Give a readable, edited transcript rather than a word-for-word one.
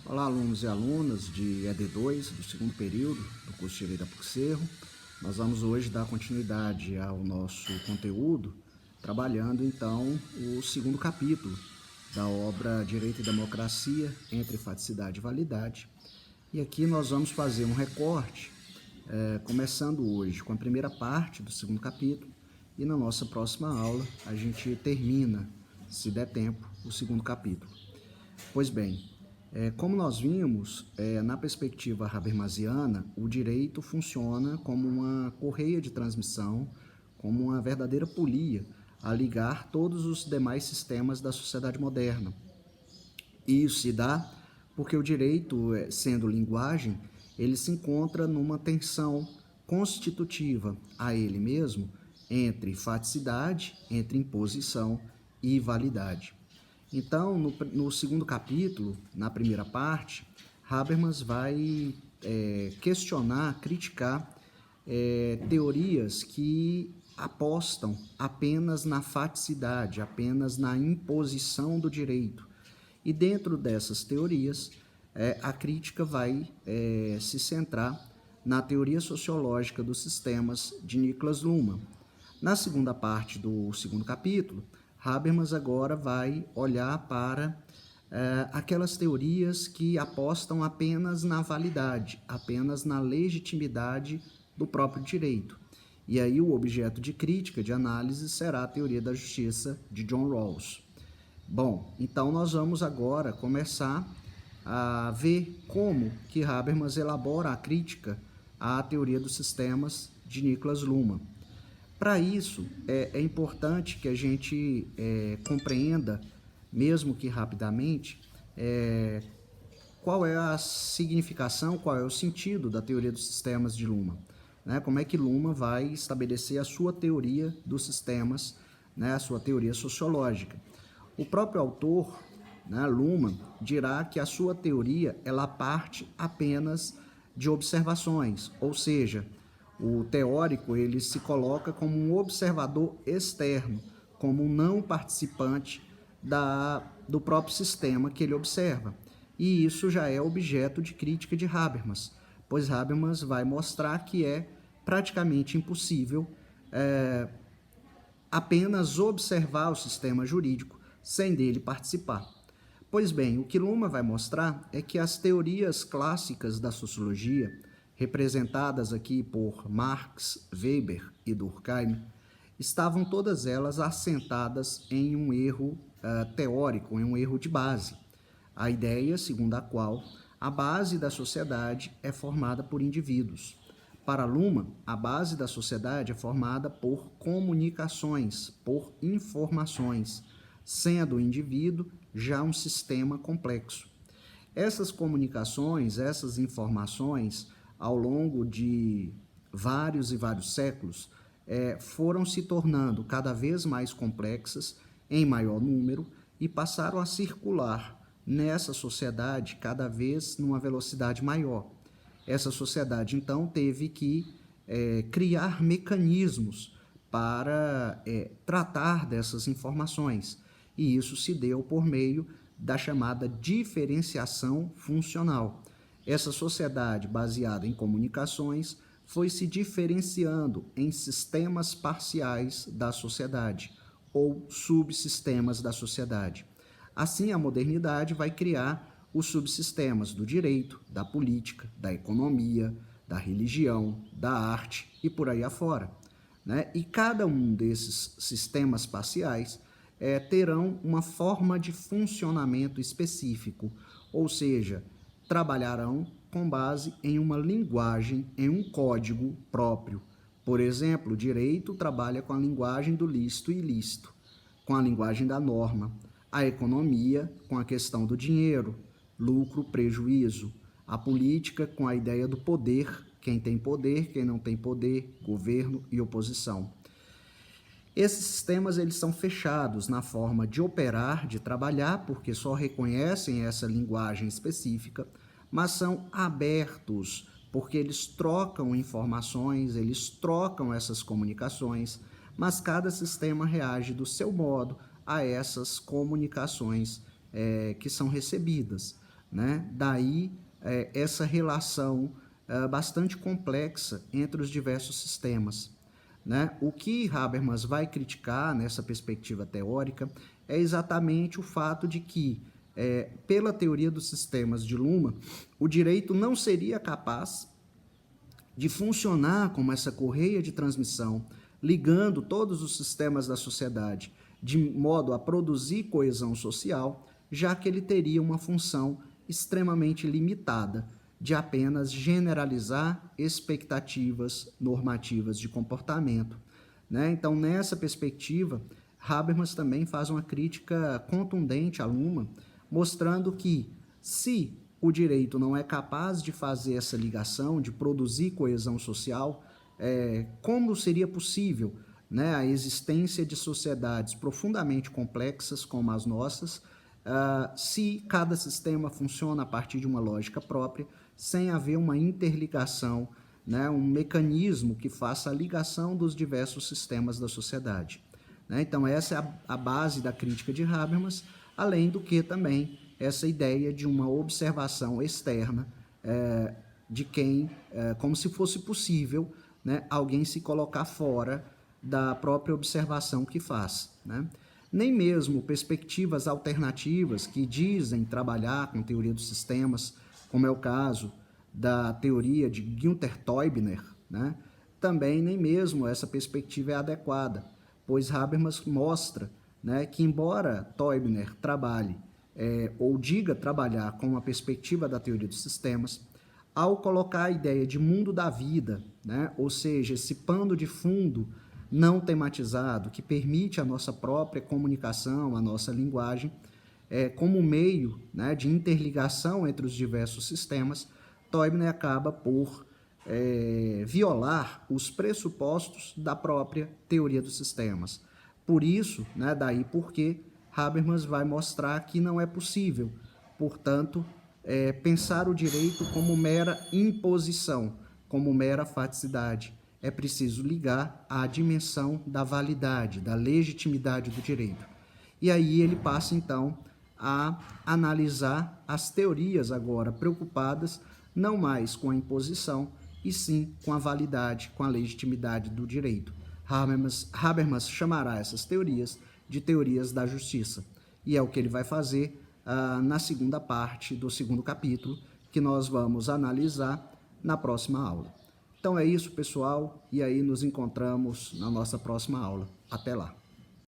Olá, alunos e alunas de ED2, do segundo período do curso de Direito da PUC-Cerro. Nós vamos hoje dar continuidade ao nosso conteúdo, trabalhando então o segundo capítulo da obra Direito e Democracia entre Faticidade e Validade. E aqui nós vamos fazer um recorte, começando hoje com a primeira parte do segundo capítulo, e na nossa próxima aula a gente termina, se der tempo, o segundo capítulo. Pois bem, como nós vimos, na perspectiva habermasiana, o direito funciona como uma correia de transmissão, como uma verdadeira polia a ligar todos os demais sistemas da sociedade moderna. E isso se dá porque o direito, sendo linguagem, ele se encontra numa tensão constitutiva a ele mesmo entre faticidade, entre imposição e validade. Então, no segundo capítulo, na primeira parte, Habermas vai questionar, criticar teorias que apostam apenas na faticidade, apenas na imposição do direito. E dentro dessas teorias, a crítica vai se centrar na teoria sociológica dos sistemas de Niklas Luhmann. Na segunda parte do segundo capítulo, Habermas agora vai olhar para aquelas teorias que apostam apenas na validade, apenas na legitimidade do próprio direito. E aí o objeto de crítica, de análise, será a teoria da justiça de John Rawls. Bom, então nós vamos agora começar a ver como que Habermas elabora a crítica à teoria dos sistemas de Niklas Luhmann. Para isso, é importante que a gente compreenda, mesmo que rapidamente, qual é a significação, qual é o sentido da teoria dos sistemas de Luhmann. Né? Como é que Luhmann vai estabelecer a sua teoria dos sistemas, né? A sua teoria sociológica. O próprio autor, né, Luhmann, dirá que a sua teoria ela parte apenas de observações, ou seja, o teórico ele se coloca como um observador externo, como um não participante do próprio sistema que ele observa. E isso já é objeto de crítica de Habermas, pois Habermas vai mostrar que é praticamente impossível apenas observar o sistema jurídico sem dele participar. Pois bem, o que Luhmann vai mostrar é que as teorias clássicas da sociologia, representadas aqui por Marx, Weber e Durkheim, estavam todas elas assentadas em um erro teórico, em um erro de base. A ideia segundo a qual a base da sociedade é formada por indivíduos. Para Luhmann, a base da sociedade é formada por comunicações, por informações, sendo o indivíduo já um sistema complexo. Essas comunicações, essas informações, ao longo de vários e vários séculos, foram se tornando cada vez mais complexas, em maior número, e passaram a circular nessa sociedade cada vez numa velocidade maior. Essa sociedade, então, teve que criar mecanismos para tratar dessas informações, e isso se deu por meio da chamada diferenciação funcional. Essa sociedade baseada em comunicações foi se diferenciando em sistemas parciais da sociedade ou subsistemas da sociedade. Assim, a modernidade vai criar os subsistemas do direito, da política, da economia, da religião, da arte e por aí afora. Né? E cada um desses sistemas parciais terão uma forma de funcionamento específico, ou seja, trabalharão com base em uma linguagem, em um código próprio. Por exemplo, o direito trabalha com a linguagem do lícito e ilícito, com a linguagem da norma. A economia com a questão do dinheiro, lucro, prejuízo. A política com a ideia do poder, quem tem poder, quem não tem poder, governo e oposição. Esses sistemas eles são fechados na forma de operar, de trabalhar, porque só reconhecem essa linguagem específica, mas são abertos, porque eles trocam informações, eles trocam essas comunicações, mas cada sistema reage do seu modo a essas comunicações que são recebidas. né? Daí essa relação bastante complexa entre os diversos sistemas, né? O que Habermas vai criticar nessa perspectiva teórica é exatamente o fato de que, pela teoria dos sistemas de Luhmann, o direito não seria capaz de funcionar como essa correia de transmissão, ligando todos os sistemas da sociedade, de modo a produzir coesão social, já que ele teria uma função extremamente limitada, de apenas generalizar expectativas normativas de comportamento, né? Então, nessa perspectiva, Habermas também faz uma crítica contundente a Luhmann, mostrando que, se o direito não é capaz de fazer essa ligação, de produzir coesão social, como seria possível, né, a existência de sociedades profundamente complexas como as nossas, se cada sistema funciona a partir de uma lógica própria, sem haver uma interligação, né, um mecanismo que faça a ligação dos diversos sistemas da sociedade, né? Então, essa é a base da crítica de Habermas, além do que também essa ideia de uma observação externa de quem, como se fosse possível, né, alguém se colocar fora da própria observação que faz, né? Nem mesmo perspectivas alternativas que dizem trabalhar com teoria dos sistemas, como é o caso da teoria de Günther Teubner, né? Também nem mesmo essa perspectiva é adequada, pois Habermas mostra, né, que embora Teubner trabalhe ou diga trabalhar com a perspectiva da teoria dos sistemas, ao colocar a ideia de mundo da vida, né, ou seja, esse pano de fundo não tematizado que permite a nossa própria comunicação, a nossa linguagem, como meio, né, de interligação entre os diversos sistemas, Teubner acaba por violar os pressupostos da própria teoria dos sistemas. Por isso, né, daí porque Habermas vai mostrar que não é possível, portanto, pensar o direito como mera imposição, como mera faticidade. É preciso ligar à dimensão da validade, da legitimidade do direito. E aí ele passa, então, a analisar as teorias agora preocupadas não mais com a imposição, e sim com a validade, com a legitimidade do direito. Habermas chamará essas teorias de teorias da justiça. E é o que ele vai fazer na segunda parte do segundo capítulo, que nós vamos analisar na próxima aula. Então é isso, pessoal, e aí nos encontramos na nossa próxima aula. Até lá!